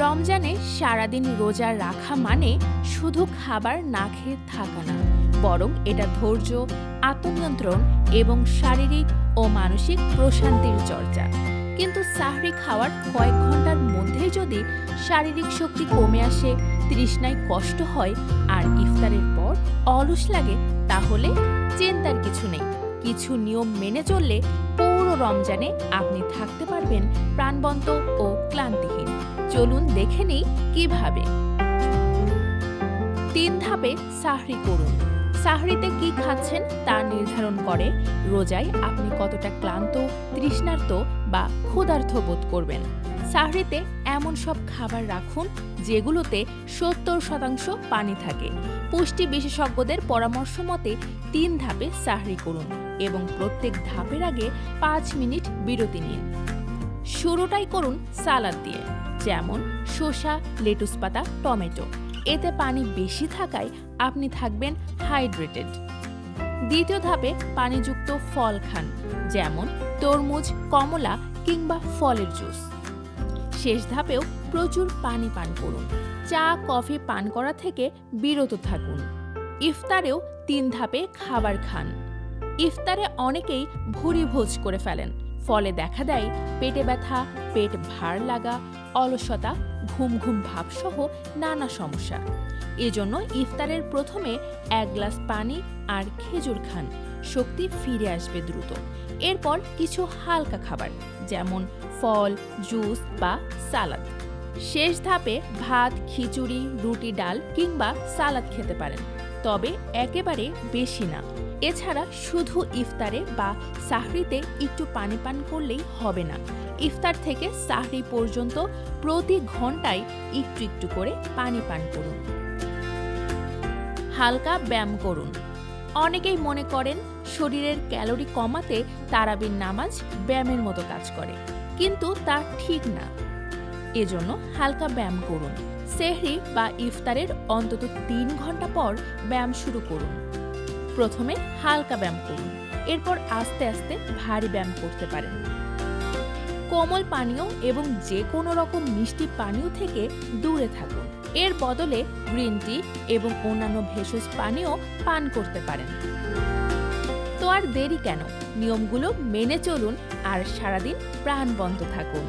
রমজানে সারাদিন রোজা রাখা মানে শুধু খাবার না খেয়ে থাকা না, বরং এটা ধৈর্য, আত্মনিয়ন্ত্রণ এবং শারীরিক ও মানসিক প্রশান্তির চর্চা। কিন্তু সাহরি খাওয়ার কয়েক ঘন্টার মধ্যেই যদি শারীরিক শক্তি কমে আসে, তৃষ্ণায় কষ্ট হয় আর ইফতারের পর অলস লাগে, তাহলে চিন্তার কিছু নেই। কিছু নিয়ম মেনে চললে পুরো রমজানে আপনি থাকতে পারবেন প্রাণবন্ত ও ক্লান্তিহীন। চলুন দেখে নিই কিভাবে। 3 ধাপে সাহরি করুন। সাহরিতে কি খাচ্ছেন তা নির্ধারণ করে রোজায় আপনি কতটা ক্লান্ত, তৃষ্ণার্ত বা ক্ষুধার্ত বোধ করবেন। সাহরিতে এমন সব খাবার রাখুন যেগুলোতে 70% পানি থাকে। পুষ্টি বিশেষজ্ঞদের পরামর্শ মতে 3 ধাপে সাহরি করুন এবং প্রত্যেক ধাপের আগে 5 মিনিট বিরতি নিন। শুরুটাই করুন সালাদ দিয়ে, যেমন শসা, লেটুস পাতা, টমেটো। এতে পানি বেশি থাকায় আপনি থাকবেন হাইড্রেটেড। দ্বিতীয় ধাপে পানিযুক্ত ফল খান, যেমন তরমুজ, কমলা কিংবা ফলের জুস। শেষ ধাপেও প্রচুর পানি পান করুন। চা, কফি পান করা থেকে বিরত থাকুন। ইফতারেও 3 ধাপে খাবার খান। ইফতারে অনেকেই ভুরি ভোজ করে ফেলেন, ফলে দেখা দেয় পেটে ব্যথা, পেট ভার লাগা, অলসতা, ঘুম ঘুম ভাবসহ নানা সমস্যা। এজন্য ইফতারের প্রথমে 1 গ্লাস পানি আর খেজুর খান, শক্তি ফিরে আসবে দ্রুত। এরপর কিছু হালকা খাবার, যেমন ফল, জুস বা সালাদ। শেষ ধাপে ভাত, খিচুড়ি, রুটি, ডাল কিংবা সালাদ খেতে পারেন, তবে একেবারে বেশি না। এছাড়া শুধু ইফতারে বা সাহরিতে একটু পানি পান করলেই হবে না। ইফতার থেকে সাহরি পর্যন্ত প্রতি ঘন্টায় একটু একটু করে পানি পান করুন। হালকা ব্যায়াম করুন। অনেকেই মনে করেন শরীরের ক্যালোরি কমাতে তারাবির নামাজ ব্যায়ামের মতো কাজ করে, কিন্তু তা ঠিক না। এজন্য হালকা ব্যায়াম করুন। সেহরি বা ইফতারের অন্তত 3 ঘন্টা পর ব্যায়াম শুরু করুন। প্রথমে হালকা ব্যায়াম করুন, এরপর আস্তে আস্তে ভারী ব্যায়াম করতে পারেন। কোমল পানীয় এবং যে কোনো রকম মিষ্টি পানীয় থেকে দূরে থাকুন। এর বদলে গ্রিন টি এবং অন্যান্য ভেষজ পানীয় পান করতে পারেন। তো আর দেরি কেন? নিয়মগুলো মেনে চলুন আর সারাদিন প্রাণবন্ত থাকুন।